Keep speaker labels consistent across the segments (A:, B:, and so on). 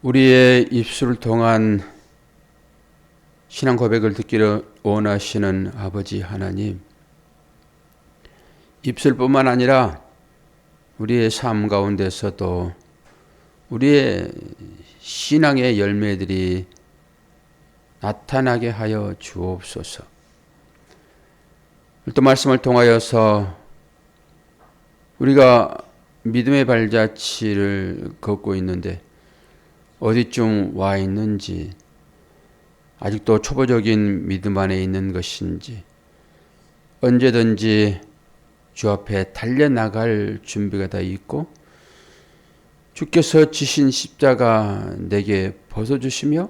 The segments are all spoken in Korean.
A: 우리의 입술을 통한 신앙 고백을 듣기를 원하시는 아버지 하나님, 입술뿐만 아니라 우리의 삶 가운데서도 우리의 신앙의 열매들이 나타나게 하여 주옵소서. 또 말씀을 통하여서 우리가 믿음의 발자취를 걷고 있는데 어디쯤 와 있는지, 아직도 초보적인 믿음 안에 있는 것인지, 언제든지 주 앞에 달려나갈 준비가 다 있고 주께서 지신 십자가 내게 벗어주시며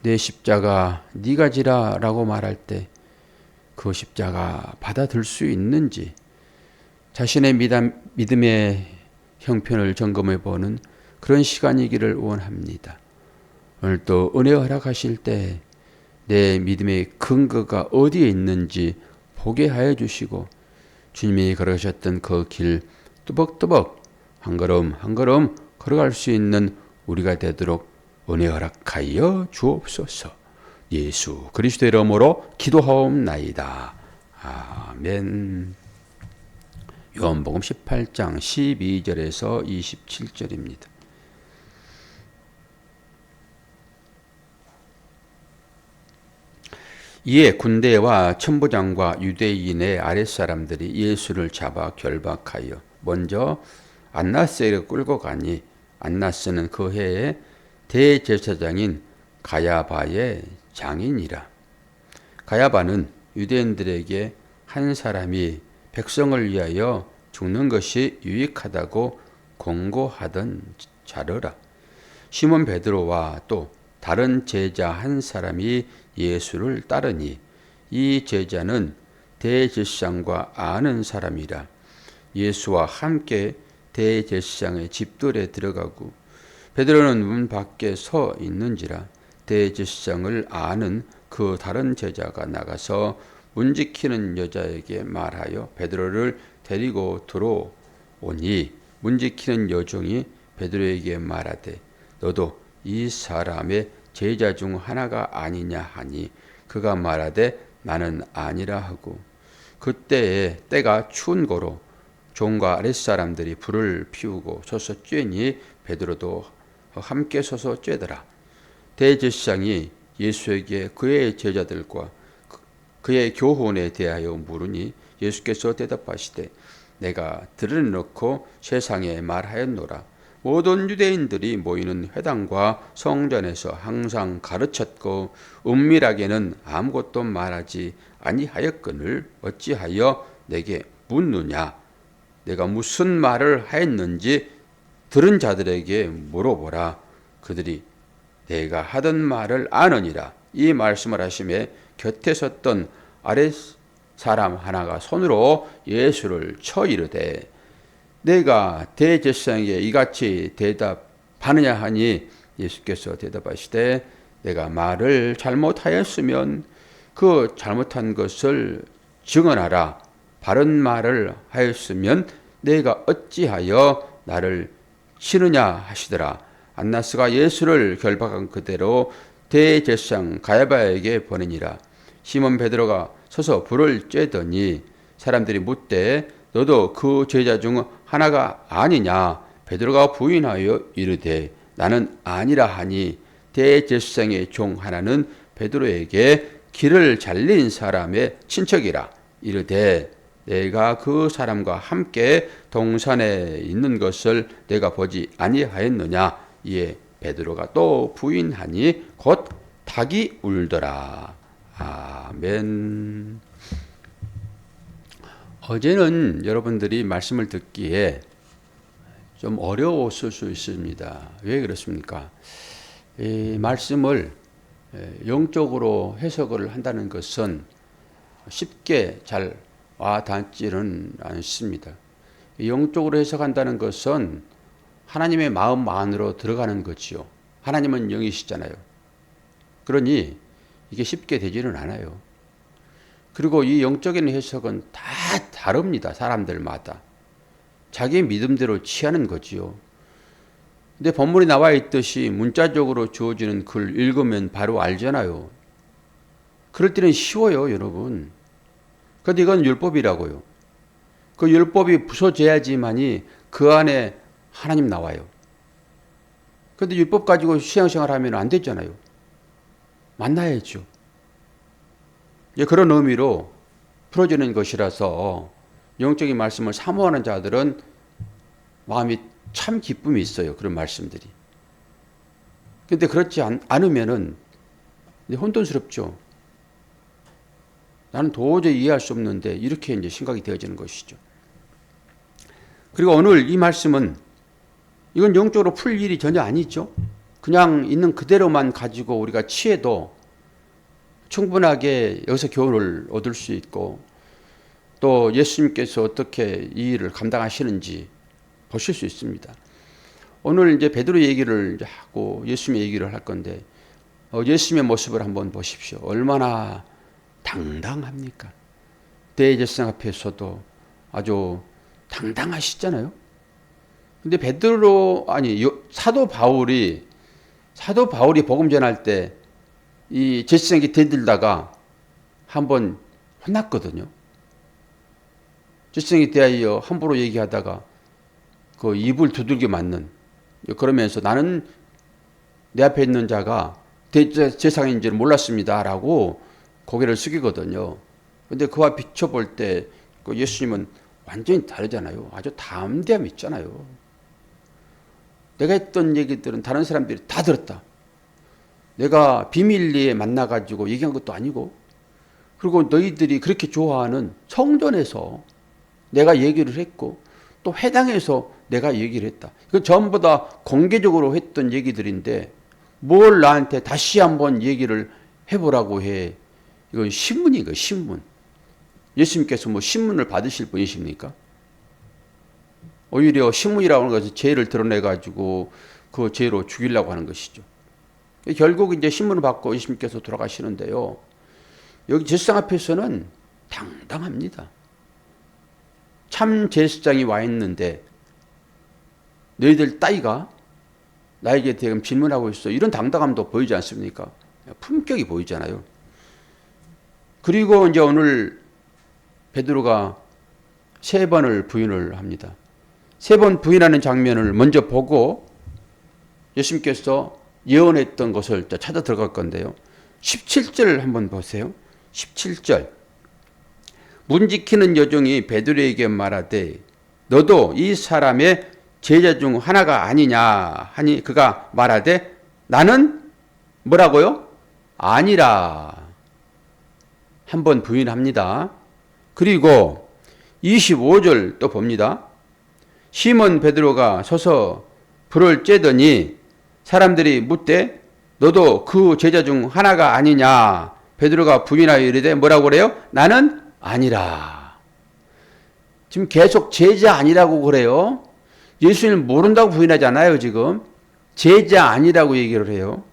A: 내 십자가 네가 지라 라고 말할 때 그 십자가 받아들 수 있는지 자신의 믿음의 형편을 점검해 보는 그런 시간이기를 원합니다. 오늘 또 은혜 허락하실 때 내 믿음의 근거가 어디에 있는지 보게 하여 주시고 주님이 걸어가셨던 그 길 뚜벅뚜벅 한 걸음 한 걸음 걸어갈 수 있는 우리가 되도록 은혜 허락하여 주옵소서. 예수 그리스도의 이름으로 기도하옵나이다. 아멘. 요한복음 18장 12절에서 27절입니다. 이에 군대와 천부장과 유대인의 아랫사람들이 예수를 잡아 결박하여 먼저 안나스에게 끌고 가니 안나스는 그 해에 대제사장인 가야바의 장인이라. 가야바는 유대인들에게 한 사람이 백성을 위하여 죽는 것이 유익하다고 권고하던 자르라. 시몬 베드로와 또 다른 제자 한 사람이 예수를 따르니 이 제자는 대제사장과 아는 사람이라. 예수와 함께 대제사장의 집들에 들어가고 베드로는 문 밖에 서 있는지라. 대제사장을 아는 그 다른 제자가 나가서 문 지키는 여자에게 말하여 베드로를 데리고 들어오니 문 지키는 여종이 베드로에게 말하되 너도 이 사람의 제자 중 하나가 아니냐 하니 그가 말하되 나는 아니라 하고 그때에 때가 추운 고로 종과 아랫사람들이 불을 피우고 서서 쬐니 베드로도 함께 서서 쬐더라. 대제사장이 예수에게 그의 제자들과 그의 교훈에 대하여 물으니 예수께서 대답하시되 내가 드러내놓고 세상에 말하였노라. 모든 유대인들이 모이는 회당과 성전에서 항상 가르쳤고 은밀하게는 아무것도 말하지 아니하였거늘 어찌하여 내게 묻느냐. 내가 무슨 말을 하였는지 들은 자들에게 물어보라. 그들이 내가 하던 말을 아느니라. 이 말씀을 하심에 곁에 섰던 아랫 사람 하나가 손으로 예수를 쳐 이르되 내가 대제사장에게 이같이 대답하느냐 하니 예수께서 대답하시되 내가 말을 잘못하였으면 그 잘못한 것을 증언하라. 바른 말을 하였으면 내가 어찌하여 나를 치느냐 하시더라. 안나스가 예수를 결박한 그대로 대제사장 가야바에게 보내니라. 시몬 베드로가 서서 불을 쬐더니 사람들이 묻되 너도 그 제자 중 하나가 아니냐. 베드로가 부인하여 이르되 나는 아니라 하니 대제사장의 종 하나는 베드로에게 길을 잘린 사람의 친척이라. 이르되 내가 그 사람과 함께 동산에 있는 것을 내가 보지 아니하였느냐. 이에 베드로가 또 부인하니 곧 닭이 울더라. 아멘. 어제는 여러분들이 말씀을 듣기에 좀 어려웠을 수 있습니다. 왜 그렇습니까? 이 말씀을 영적으로 해석을 한다는 것은 쉽게 잘 와닿지는 않습니다. 영적으로 해석한다는 것은 하나님의 마음 안으로 들어가는 거지요. 하나님은 영이시잖아요. 그러니 이게 쉽게 되지는 않아요. 그리고 이 영적인 해석은 다 다릅니다. 사람들마다. 자기 믿음대로 취하는 거지요. 근데 본문에 나와 있듯이 문자적으로 주어지는 글 읽으면 바로 알잖아요. 그럴 때는 쉬워요, 여러분. 그런데 이건 율법이라고요. 그 율법이 부서져야지만이 그 안에 하나님 나와요. 그런데 율법 가지고 신앙생활 하면 안 되잖아요. 만나야죠. 그런 의미로 풀어지는 것이라서 영적인 말씀을 사모하는 자들은 마음이 참 기쁨이 있어요. 그런 말씀들이. 그런데 그렇지 않으면은 혼돈스럽죠. 나는 도저히 이해할 수 없는데 이렇게 이제 생각이 되어지는 것이죠. 그리고 오늘 이 말씀은 이건 영적으로 풀 일이 전혀 아니죠. 그냥 있는 그대로만 가지고 우리가 취해도 충분하게 여기서 교훈을 얻을 수 있고 또 예수님께서 어떻게 이 일을 감당하시는지 보실 수 있습니다. 오늘 이제 베드로 얘기를 하고 예수님의 얘기를 할 건데 예수님의 모습을 한번 보십시오. 얼마나 당당합니까? 대제사장 앞에서도 아주 당당하시잖아요. 근데 사도 바울이 복음 전할 때 이 제사장이 대들다가 한번 혼났거든요. 제사장에 대하여 함부로 얘기하다가 그 입을 두들겨 맞는, 그러면서 나는 내 앞에 있는 자가 대제사장인지를 몰랐습니다라고 고개를 숙이거든요. 근데 그와 비춰볼 때 그 예수님은 완전히 다르잖아요. 아주 담대함이 있잖아요. 내가 했던 얘기들은 다른 사람들이 다 들었다. 내가 비밀리에 만나가지고 얘기한 것도 아니고, 그리고 너희들이 그렇게 좋아하는 성전에서 내가 얘기를 했고 또 회당에서 내가 얘기를 했다. 이건 전부 다 공개적으로 했던 얘기들인데 뭘 나한테 다시 한번 얘기를 해보라고 해. 이건 신문이에요, 신문. 예수님께서 뭐 신문을 받으실 분이십니까? 오히려 신문이라고 하는 것은 죄를 드러내가지고 그 죄로 죽이려고 하는 것이죠. 결국 이제 신문을 받고 예수님께서 돌아가시는데요. 여기 제사장 앞에서는 당당합니다. 참 제사장이 와 있는데 너희들 따위가 나에게 지금 질문하고 있어. 이런 당당함도 보이지 않습니까? 품격이 보이잖아요. 그리고 이제 오늘 베드로가 3번을 부인을 합니다. 3번 부인하는 장면을 먼저 보고 예수님께서 예언했던 것을 찾아 들어갈 건데요. 17절 한번 보세요. 17절. 문 지키는 여종이 베드로에게 말하되 너도 이 사람의 제자 중 하나가 아니냐 하니 그가 말하되 나는 뭐라고요? 아니라. 한번 부인합니다. 그리고 25절 또 봅니다. 시몬 베드로가 서서 불을 쬐더니 사람들이 묻되 너도 그 제자 중 하나가 아니냐. 베드로가 부인하여 이르되 뭐라고 그래요? 나는 아니라. 지금 계속 제자 아니라고 그래요. 예수님 모른다고 부인하지 않아요. 지금 제자 아니라고 얘기를 해요.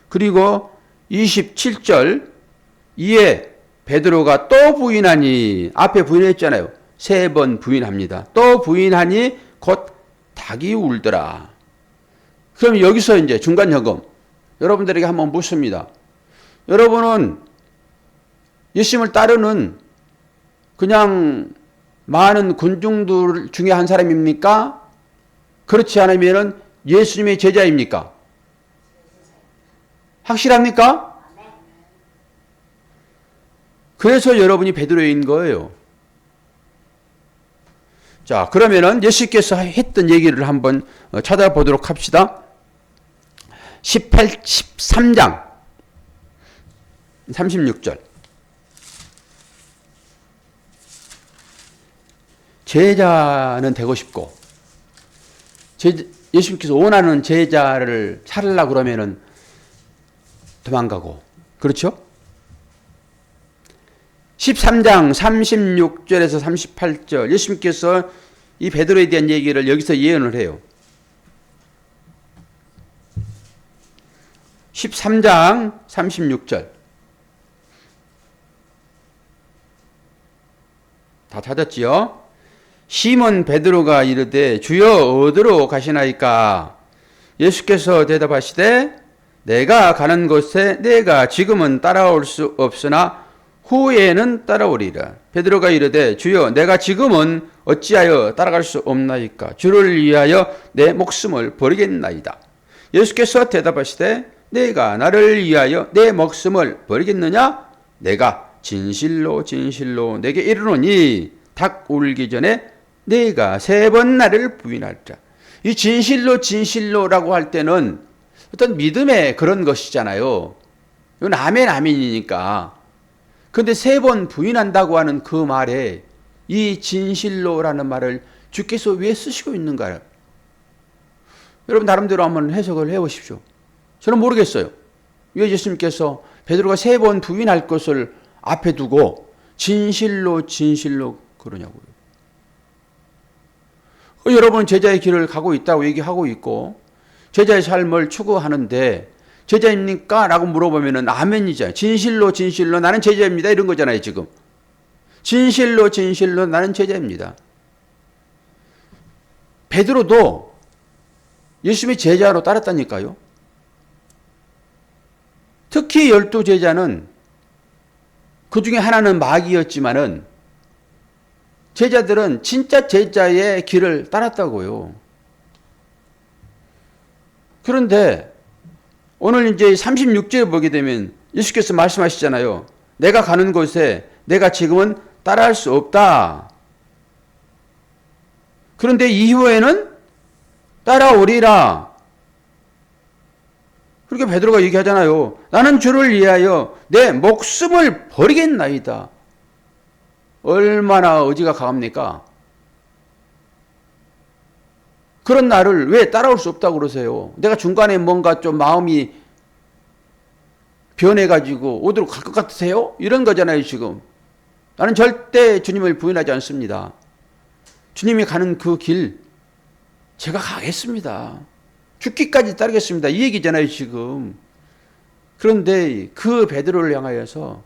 A: 그리고 27절 이에 베드로가 또 부인하니, 앞에 부인했잖아요. 3번 부인합니다. 또 부인하니 곧 닭이 울더라. 그럼 여기서 이제 중간 점검. 여러분들에게 한번 묻습니다. 여러분은 예수님을 따르는 그냥 많은 군중들 중에 한 사람입니까? 그렇지 않으면 예수님의 제자입니까? 확실합니까? 그래서 여러분이 베드로인 거예요. 자, 그러면은 예수께서 했던 얘기를 한번 찾아보도록 합시다. 13장 36절. 제자는 되고 싶고 예수님께서 원하는 제자를 찾으려고 그러면은 도망가고, 그렇죠? 13장 36절에서 38절 예수님께서 이 베드로에 대한 얘기를 여기서 예언을 해요. 13장 36절 다 찾았지요? 시몬 베드로가 이르되 주여 어디로 가시나이까? 예수께서 대답하시되 내가 가는 곳에 내가 지금은 따라올 수 없으나 후에는 따라오리라. 베드로가 이르되 주여 내가 지금은 어찌하여 따라갈 수 없나이까? 주를 위하여 내 목숨을 버리겠나이다. 예수께서 대답하시되 내가 나를 위하여 내 목숨을 버리겠느냐? 내가 진실로 진실로 내게 이르노니 닭 울기 전에 내가 3번 나를 부인하리라. 이 진실로 진실로라고 할 때는 어떤 믿음의 그런 것이잖아요. 이건 아멘 아멘이니까. 그런데 3번 부인한다고 하는 그 말에 이 진실로라는 말을 주께서 왜 쓰시고 있는가요? 여러분 나름대로 한번 해석을 해보십시오. 저는 모르겠어요. 왜 예수님께서 베드로가 3번 부인할 것을 앞에 두고 진실로 진실로 그러냐고요. 여러분 제자의 길을 가고 있다고 얘기하고 있고 제자의 삶을 추구하는데 제자입니까? 라고 물어보면은 아멘이잖아요. 진실로 진실로 나는 제자입니다. 이런 거잖아요 지금. 진실로 진실로 나는 제자입니다. 베드로도 예수님의 제자로 따랐다니까요. 특히 12제자는 그 중에 하나는 마귀였지만은 제자들은 진짜 제자의 길을 따랐다고요. 그런데 오늘 이제 36절에 보게 되면 예수께서 말씀하시잖아요. 내가 가는 곳에 내가 지금은 따라할 수 없다. 그런데 이후에는 따라오리라. 그렇게 베드로가 얘기하잖아요. 나는 주를 위하여 내 목숨을 버리겠나이다. 얼마나 의지가 강합니까? 그런 나를 왜 따라올 수 없다고 그러세요? 내가 중간에 뭔가 좀 마음이 변해가지고 어디로 갈 것 같으세요? 이런 거잖아요 지금. 나는 절대 주님을 부인하지 않습니다. 주님이 가는 그 길 제가 가겠습니다. 죽기까지 따르겠습니다. 이 얘기잖아요 지금. 그런데 그 베드로를 향하여서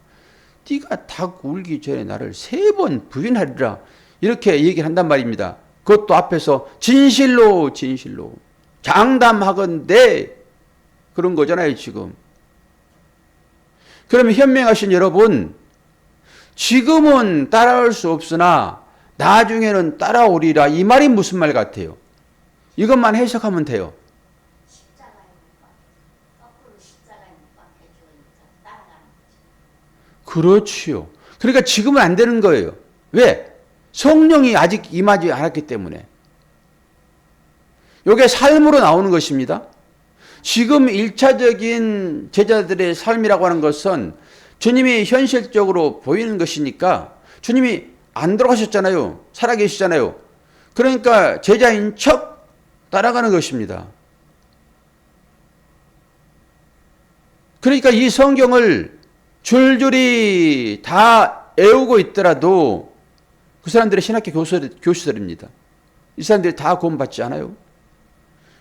A: 네가 닭 울기 전에 나를 3번 부인하리라 이렇게 얘기를 한단 말입니다. 그것도 앞에서 진실로 진실로 장담하건대 그런 거잖아요 지금. 그러면 현명하신 여러분, 지금은 따라올 수 없으나 나중에는 따라오리라 이 말이 무슨 말 같아요? 이것만 해석하면 돼요. 그렇지요. 그러니까 지금은 안 되는 거예요. 왜? 성령이 아직 임하지 않았기 때문에. 이게 삶으로 나오는 것입니다. 지금 1차적인 제자들의 삶이라고 하는 것은 주님이 현실적으로 보이는 것이니까 주님이 안 돌아가셨잖아요. 살아계시잖아요. 그러니까 제자인 척 따라가는 것입니다. 그러니까 이 성경을 줄줄이 다 애우고 있더라도 그 사람들의 신학교 교수들입니다. 이 사람들이 다 구원받지 않아요.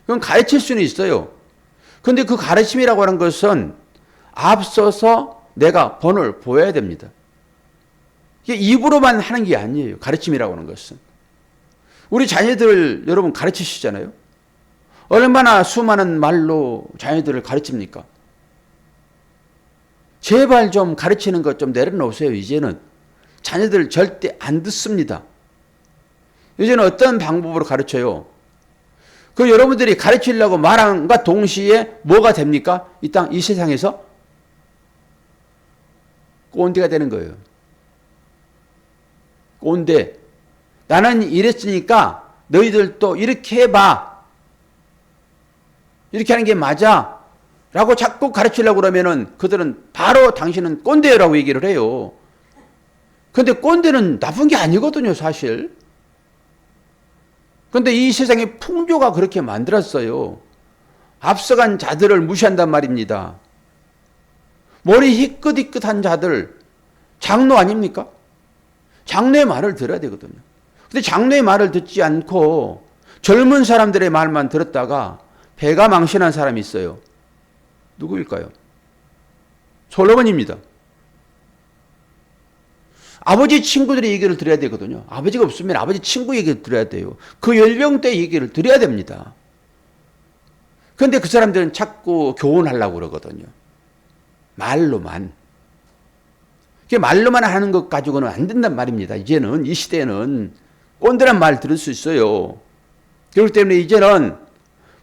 A: 그건 가르칠 수는 있어요. 그런데 그 가르침이라고 하는 것은 앞서서 내가 본을 보여야 됩니다. 이게 입으로만 하는 게 아니에요. 가르침이라고 하는 것은. 우리 자녀들 여러분 가르치시잖아요. 얼마나 수많은 말로 자녀들을 가르칩니까? 제발 좀 가르치는 것 좀 내려놓으세요. 이제는. 자녀들 절대 안 듣습니다. 이제는 어떤 방법으로 가르쳐요? 그 여러분들이 가르치려고 말함과 동시에 뭐가 됩니까? 이 세상에서 꼰대가 되는 거예요. 꼰대. 나는 이랬으니까 너희들도 이렇게 해봐. 이렇게 하는 게 맞아. 라고 자꾸 가르치려고 그러면은 그들은 바로 당신은 꼰대라고 얘기를 해요. 근데 꼰대는 나쁜 게 아니거든요, 사실. 그런데 이 세상의 풍조가 그렇게 만들었어요. 앞서간 자들을 무시한단 말입니다. 머리 희끗희끗한 자들, 장로 아닙니까? 장로의 말을 들어야 되거든요. 근데 장로의 말을 듣지 않고 젊은 사람들의 말만 들었다가 배가 망신한 사람이 있어요. 누구일까요? 솔로몬입니다. 아버지 친구들의 얘기를 들어야 되거든요. 아버지가 없으면 아버지 친구 얘기를 들어야 돼요. 그 연령대 얘기를 들어야 됩니다. 그런데 그 사람들은 자꾸 교훈하려고 그러거든요. 말로만. 말로만 하는 것 가지고는 안 된단 말입니다. 이제는 이 시대에는 꼰대란 말 들을 수 있어요. 그렇기 때문에 이제는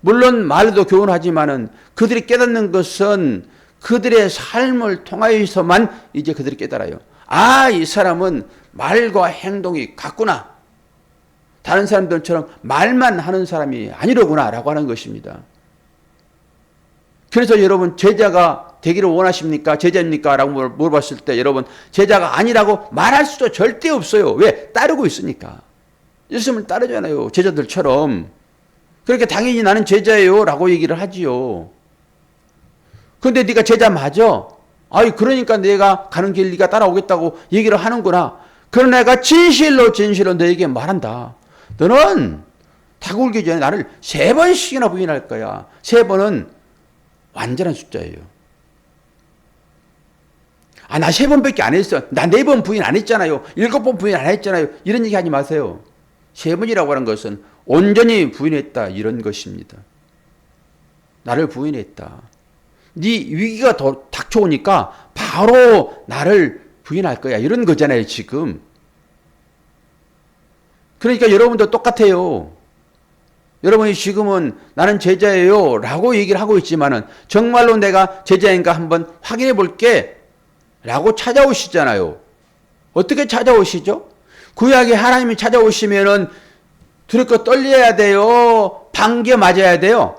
A: 물론 말로도 교훈하지만은 그들이 깨닫는 것은 그들의 삶을 통하여서만 이제 그들이 깨달아요. 아, 이 사람은 말과 행동이 같구나. 다른 사람들처럼 말만 하는 사람이 아니로구나 라고 하는 것입니다. 그래서 여러분 제자가 되기를 원하십니까? 제자입니까? 라고 물어봤을 때 여러분 제자가 아니라고 말할 수도 절대 없어요. 왜? 따르고 있으니까. 예수님을 따르잖아요. 제자들처럼. 그렇게 당연히 나는 제자예요 라고 얘기를 하지요. 그런데 네가 제자 맞아? 아이 그러니까 내가 가는 길 네가 따라오겠다고 얘기를 하는구나. 그러나 내가 진실로 너에게 말한다. 너는 닭 울기 전에 나를 3번씩이나 부인할 거야. 3번은 완전한 숫자예요. 아, 나 3번밖에 안 했어. 나 4번 부인 안 했잖아요. 7번 부인 안 했잖아요. 이런 얘기 하지 마세요. 3번이라고 하는 것은 온전히 부인했다 이런 것입니다. 나를 부인했다. 네 위기가 더 닥쳐오니까 바로 나를 부인할 거야 이런 거잖아요 지금. 그러니까 여러분도 똑같아요. 여러분이 지금은 나는 제자예요 라고 얘기를 하고 있지만은 정말로 내가 제자인가 한번 확인해 볼게 라고 찾아오시잖아요. 어떻게 찾아오시죠? 구약에 하나님이 찾아오시면은 두렵고 떨려야 돼요? 반겨 맞아야 돼요?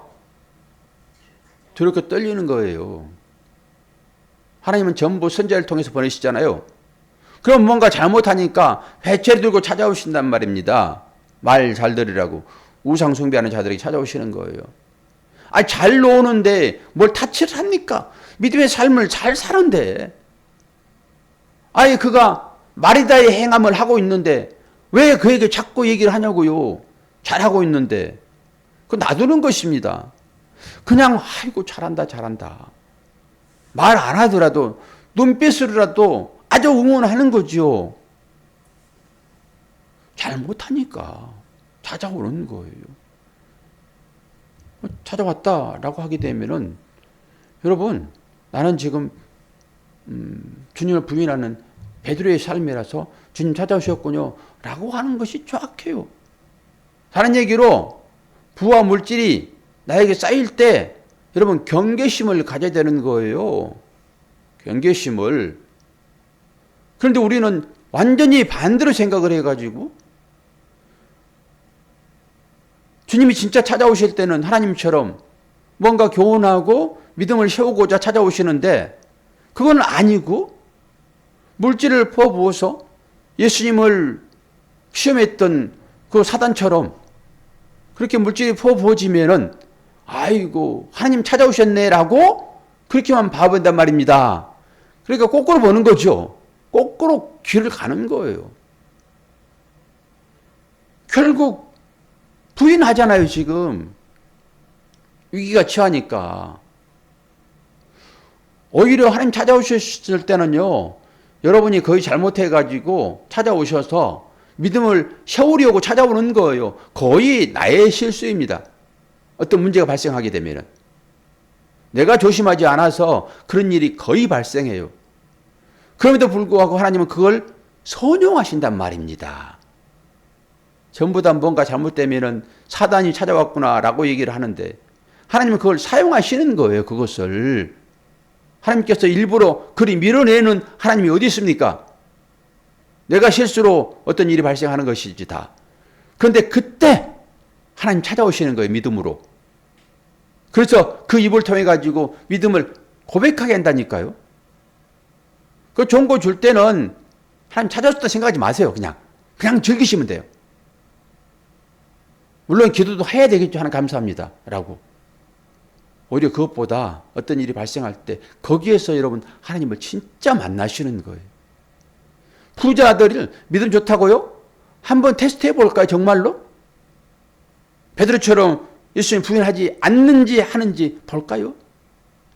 A: 두렵고 떨리는 거예요. 하나님은 전부 선지자를 통해서 보내시잖아요. 그럼 뭔가 잘못하니까 회초리 들고 찾아오신단 말입니다. 말 잘 들으라고. 우상 숭배하는 자들에게 찾아오시는 거예요. 아니 잘 노는데 뭘 타치를 합니까? 믿음의 삶을 잘 사는데. 아니 그가 마리다의 행함을 하고 있는데 왜 그에게 자꾸 얘기를 하냐고요. 잘하고 있는데. 그거 놔두는 것입니다. 그냥 아이고 잘한다 잘한다. 말 안 하더라도 눈빛으로라도 아주 응원하는 거지요. 잘 못하니까 찾아오는 거예요. 찾아왔다라고 하게 되면은 여러분 나는 지금 주님을 부인하는 베드로의 삶이라서 주님 찾아오셨군요 라고 하는 것이 정확해요. 다른 얘기로 부와 물질이 나에게 쌓일 때 여러분 경계심을 가져야 되는 거예요. 경계심을. 그런데 우리는 완전히 반대로 생각을 해가지고 주님이 진짜 찾아오실 때는 하나님처럼 뭔가 교훈하고 믿음을 세우고자 찾아오시는데 그건 아니고 물질을 퍼부어서 예수님을 시험했던 그 사단처럼 그렇게 물질이 퍼부어지면은 아이고 하나님 찾아오셨네라고 그렇게만 봐본단 말입니다. 그러니까 거꾸로 보는 거죠. 거꾸로 길을 가는 거예요. 결국 부인하잖아요 지금. 위기가 처하니까. 오히려 하나님 찾아오셨을 때는요. 여러분이 거의 잘못해가지고 찾아오셔서 믿음을 세우려고 찾아오는 거예요. 거의 나의 실수입니다. 어떤 문제가 발생하게 되면 내가 조심하지 않아서 그런 일이 거의 발생해요. 그럼에도 불구하고 하나님은 그걸 선용하신단 말입니다. 전부 다 뭔가 잘못되면 사단이 찾아왔구나라고 얘기를 하는데 하나님은 그걸 사용하시는 거예요. 그것을. 하나님께서 일부러 그리 밀어내는 하나님이 어디 있습니까? 내가 실수로 어떤 일이 발생하는 것이지 다. 그런데 그때 하나님 찾아오시는 거예요. 믿음으로. 그래서 그 입을 통해 가지고 믿음을 고백하게 한다니까요. 그 좋은 거 줄 때는 하나님 찾아줬다 생각하지 마세요. 그냥 즐기시면 돼요. 물론 기도도 해야 되겠죠. 하나님 감사합니다. 라고. 오히려 그것보다 어떤 일이 발생할 때 거기에서 여러분 하나님을 진짜 만나시는 거예요. 부자들을 믿음 좋다고요? 한번 테스트 해볼까요? 정말로? 베드로처럼 예수님 부인하지 않는지 하는지 볼까요?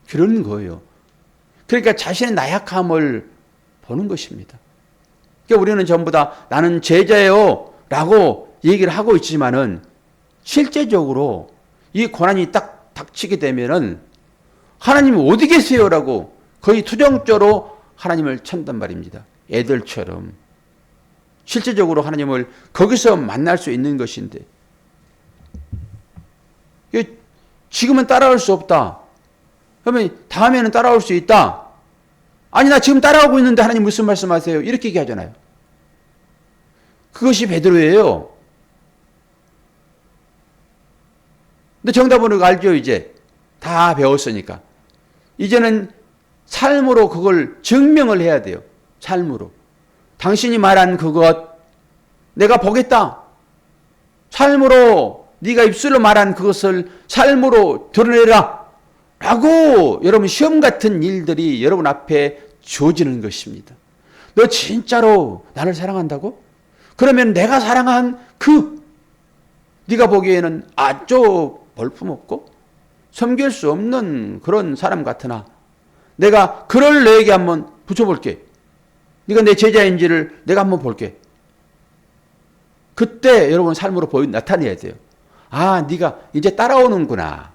A: 그런 거예요. 그러니까 자신의 나약함을 보는 것입니다. 그러니까 우리는 전부 다 나는 제자예요 라고 얘기를 하고 있지만은 실제적으로 이 고난이 딱 닥치게 되면은 하나님 어디 계세요라고 거의 투정조로 하나님을 찾단 말입니다. 애들처럼. 실제적으로 하나님을 거기서 만날 수 있는 것인데 지금은 따라올 수 없다. 그러면 다음에는 따라올 수 있다. 아니 나 지금 따라오고 있는데 하나님 무슨 말씀하세요? 이렇게 얘기하잖아요. 그것이 베드로예요. 근데 정답은 알죠 이제. 다 배웠으니까. 이제는 삶으로 그걸 증명을 해야 돼요. 삶으로. 당신이 말한 그것 내가 보겠다. 삶으로 네가 입술로 말한 그것을 삶으로 드러내라. 라고 여러분 시험 같은 일들이 여러분 앞에 주어지는 것입니다. 너 진짜로 나를 사랑한다고? 그러면 내가 사랑한 네가 보기에는 아주 볼품없고 섬길 수 없는 그런 사람 같으나 내가 그를 너에게 한번 붙여볼게. 네가 내 제자인지를 내가 한번 볼게. 그때 여러분 삶으로 나타내야 돼요. 아, 네가 이제 따라오는구나.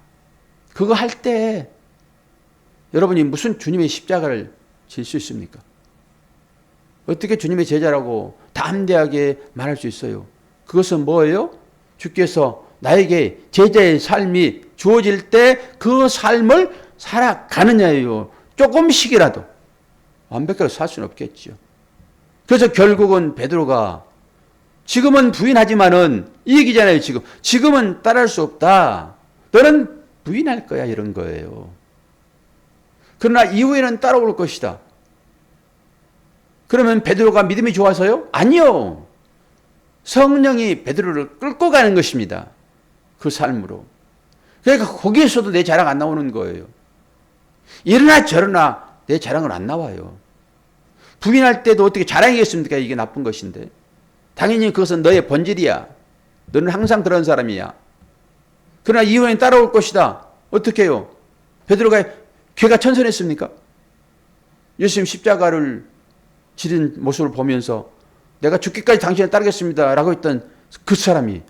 A: 그거 할 때 여러분이 무슨 주님의 십자가를 질 수 있습니까? 어떻게 주님의 제자라고 담대하게 말할 수 있어요? 그것은 뭐예요? 주께서 나에게 제자의 삶이 주어질 때 그 삶을 살아가느냐예요. 조금씩이라도. 완벽하게 살 수는 없겠죠. 그래서 결국은 베드로가 지금은 부인하지만은 이 얘기잖아요. 지금은 따라할 수 없다. 너는 부인할 거야 이런 거예요. 그러나 이후에는 따라올 것이다. 그러면 베드로가 믿음이 좋아서요? 아니요. 성령이 베드로를 끌고 가는 것입니다. 그 삶으로. 그러니까 거기에서도 내 자랑 안 나오는 거예요. 이러나 저러나 내 자랑은 안 나와요. 부인할 때도 어떻게 자랑이겠습니까? 이게 나쁜 것인데. 당연히 그것은 너의 본질이야. 너는 항상 그런 사람이야. 그러나 이후엔 따라올 것이다. 어떻게 해요? 베드로가 걔가 천선했습니까? 예수님 십자가를 지른 모습을 보면서 내가 죽기까지 당신을 따르겠습니다. 라고 했던 그 사람이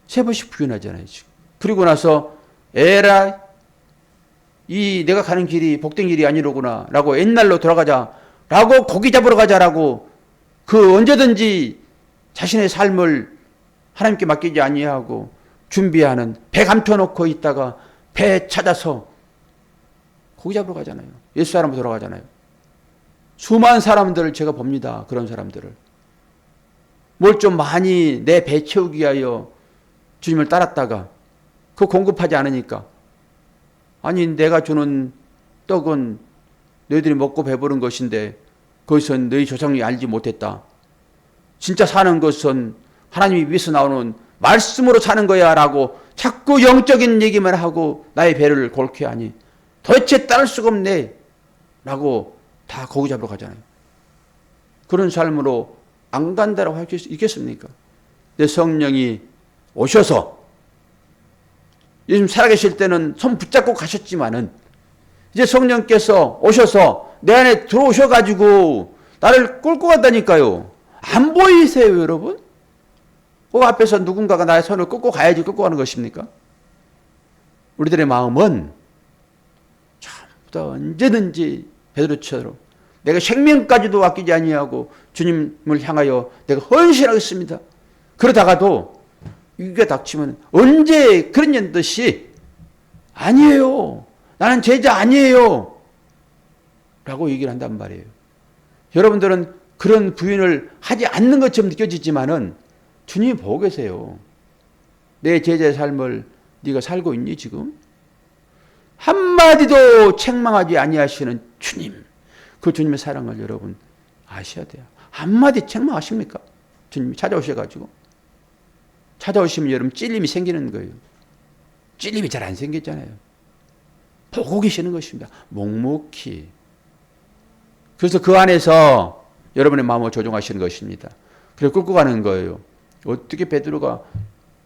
A: 3번씩 부인하잖아요. 지금. 그리고 나서 에라 내가 가는 길이 복된 길이 아니로구나 라고 옛날로 돌아가자 라고 고기 잡으러 가자라고 언제든지 자신의 삶을 하나님께 맡기지 아니하고 준비하는 배 감춰놓고 있다가 배 찾아서 고기 잡으러 가잖아요. 옛 사람으로 돌아가잖아요. 수많은 사람들을 제가 봅니다. 그런 사람들을. 뭘 좀 많이 내 배 채우기 위하여 주님을 따랐다가 그거 공급하지 않으니까 아니 내가 주는 떡은 너희들이 먹고 배부른 것인데 그것은 너희 조상이 알지 못했다. 진짜 사는 것은 하나님이 위에서 나오는 말씀으로 사는 거야 라고 자꾸 영적인 얘기만 하고 나의 배를 골게 하니 도대체 따를 수가 없네 라고 다 고기 잡으러 가잖아요. 그런 삶으로 안 간다라고 할 수 있겠습니까? 내 성령이 오셔서 요즘 살아계실 때는 손 붙잡고 가셨지만은 이제 성령께서 오셔서 내 안에 들어오셔가지고 나를 끌고 간다니까요. 안 보이세요, 여러분? 그 앞에서 누군가가 나의 손을 끌고 가야지 끌고 가는 것입니까? 우리들의 마음은 전부 다 언제든지 베드로처럼 내가 생명까지도 아끼지 아니하고 주님을 향하여 내가 헌신하겠습니다. 그러다가도 위기가 닥치면 언제 그런 듯이 아니에요. 나는 제자 아니에요. 라고 얘기를 한단 말이에요. 여러분들은 그런 부인을 하지 않는 것처럼 느껴지지만은 주님이 보고 계세요. 내 제자의 삶을 네가 살고 있니 지금? 한마디도 책망하지 아니하시는 주님. 그 주님의 사랑을 여러분 아셔야 돼요. 한마디 책망하십니까? 주님이 찾아오셔가지고. 찾아오시면 여러분 찔림이 생기는 거예요. 찔림이 잘 안 생겼잖아요. 보고 계시는 것입니다. 묵묵히. 그래서 그 안에서 여러분의 마음을 조종하시는 것입니다. 그래서 끌고 가는 거예요. 어떻게 베드로가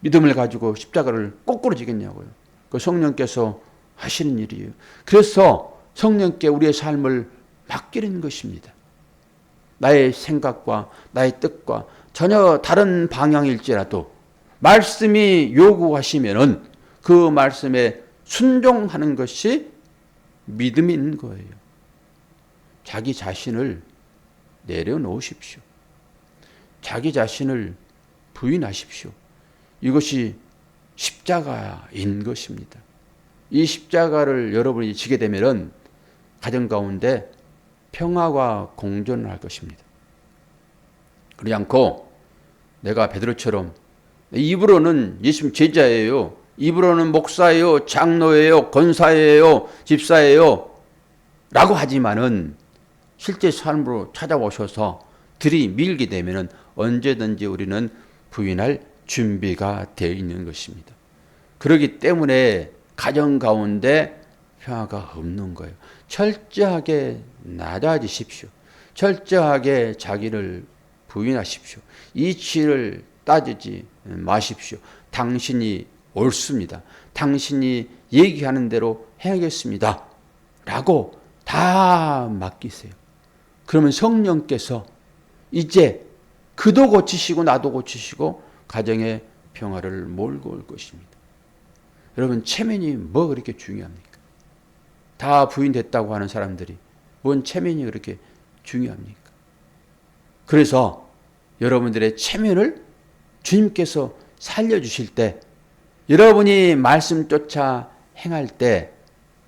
A: 믿음을 가지고 십자가를 거꾸로 지겠냐고요. 그 성령께서 하시는 일이에요. 그래서 성령께 우리의 삶을 맡기는 것입니다. 나의 생각과 나의 뜻과 전혀 다른 방향일지라도 말씀이 요구하시면은 그 말씀에 순종하는 것이 믿음인 거예요. 자기 자신을 내려놓으십시오. 자기 자신을 부인하십시오. 이것이 십자가인 것입니다. 이 십자가를 여러분이 지게 되면 가정 가운데 평화와 공존을 할 것입니다. 그렇지 않고 내가 베드로처럼 입으로는 예수님 제자예요. 입으로는 목사예요. 장로예요. 권사예요. 집사예요. 라고 하지만은 실제 삶으로 찾아오셔서 들이밀게 되면은 언제든지 우리는 부인할 준비가 되어 있는 것입니다. 그렇기 때문에 가정 가운데 평화가 없는 거예요. 철저하게 낮아지십시오. 철저하게 자기를 부인하십시오. 이치를 따지지 마십시오. 당신이 옳습니다. 당신이 얘기하는 대로 해야겠습니다. 라고 다 맡기세요. 그러면 성령께서 이제 그도 고치시고 나도 고치시고 가정의 평화를 몰고 올 것입니다. 여러분, 체면이 뭐 그렇게 중요합니까? 다 부인됐다고 하는 사람들이 뭔 체면이 그렇게 중요합니까? 그래서 여러분들의 체면을 주님께서 살려주실 때, 여러분이 말씀 쫓아 행할 때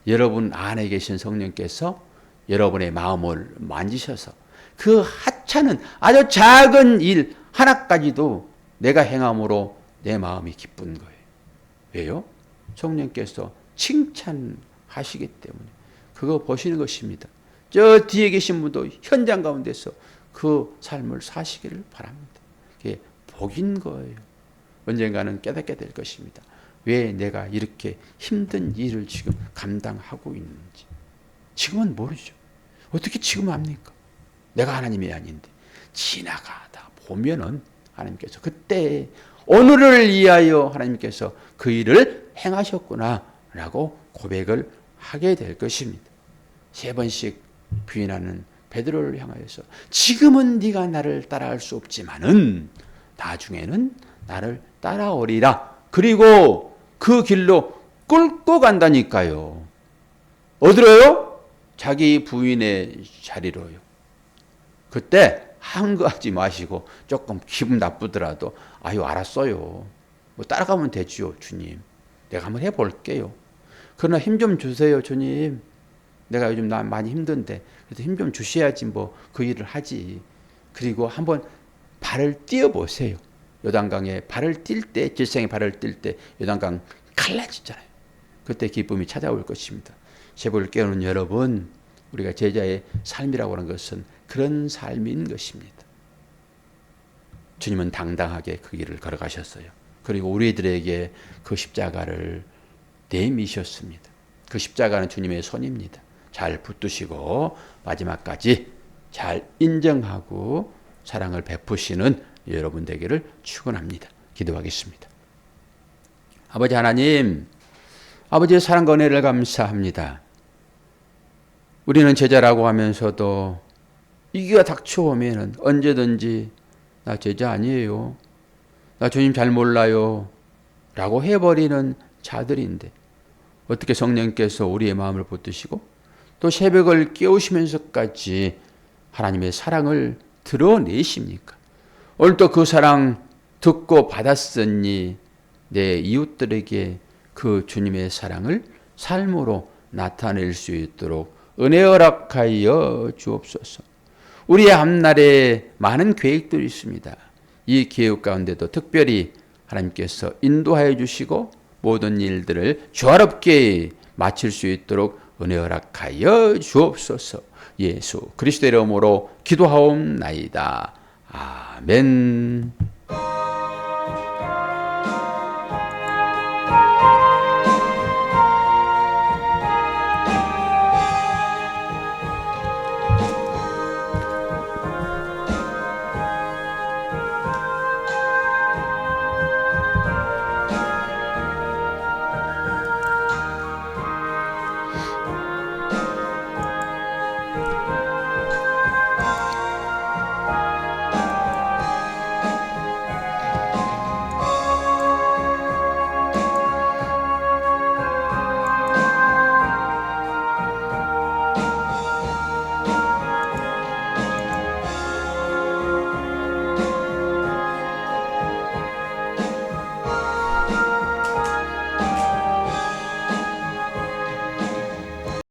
A: 여러분 안에 계신 성령께서 여러분의 마음을 만지셔서 그 하찮은 아주 작은 일 하나까지도 내가 행함으로 내 마음이 기쁜 거예요. 왜요? 성령께서 칭찬하시기 때문에 그거 보시는 것입니다. 저 뒤에 계신 분도 현장 가운데서 그 삶을 사시기를 바랍니다. 그게 복인 거예요. 언젠가는 깨닫게 될 것입니다. 왜 내가 이렇게 힘든 일을 지금 감당하고 있는지. 지금은 모르죠. 어떻게 지금 압니까? 내가 하나님이 아닌데. 지나가다 보면은 하나님께서 그때 오늘을 위하여 하나님께서 그 일을 행하셨구나 라고 고백을 하게 될 것입니다. 3번씩 부인하는 베드로를 향하여서 지금은 네가 나를 따라할 수 없지만은 나중에는 나를 따라오리라. 그리고 그 길로 끌고 간다니까요. 어디로요? 자기 부인의 자리로요. 그때 한거하지 마시고 조금 기분 나쁘더라도 아유 알았어요. 뭐 따라가면 되지요. 주님. 내가 한번 해볼게요. 그러나 힘 좀 주세요. 주님. 내가 요즘 나 많이 힘든데 그래서 힘 좀 주셔야지 뭐 그 일을 하지. 그리고 한번 발을 띄어보세요. 요단강에 발을 띨 때, 질생에 발을 띨 때 요단강 갈라지잖아요. 그때 기쁨이 찾아올 것입니다. 제복을 깨우는 여러분, 우리가 제자의 삶이라고 하는 것은 그런 삶인 것입니다. 주님은 당당하게 그 길을 걸어가셨어요. 그리고 우리들에게 그 십자가를 내미셨습니다. 그 십자가는 주님의 손입니다. 잘 붙드시고 마지막까지 잘 인정하고 사랑을 베푸시는 여러분 되기를 축원합니다. 기도하겠습니다. 아버지 하나님, 아버지의 사랑과 은혜를 감사합니다. 우리는 제자라고 하면서도 위기가 닥쳐오면 언제든지 나 제자 아니에요. 나 주님 잘 몰라요. 라고 해버리는 자들인데 어떻게 성령께서 우리의 마음을 붙드시고 또 새벽을 깨우시면서까지 하나님의 사랑을 드러내십니까? 오늘도 그 사랑 듣고 받았으니 내 이웃들에게 그 주님의 사랑을 삶으로 나타낼 수 있도록 은혜 허락하여 주옵소서. 우리의 앞날에 많은 계획들이 있습니다. 이 계획 가운데도 특별히 하나님께서 인도하여 주시고 모든 일들을 조화롭게 마칠 수 있도록 은혜 허락하여 주옵소서. 예수 그리스도의 이름으로 기도하옵나이다. 아멘.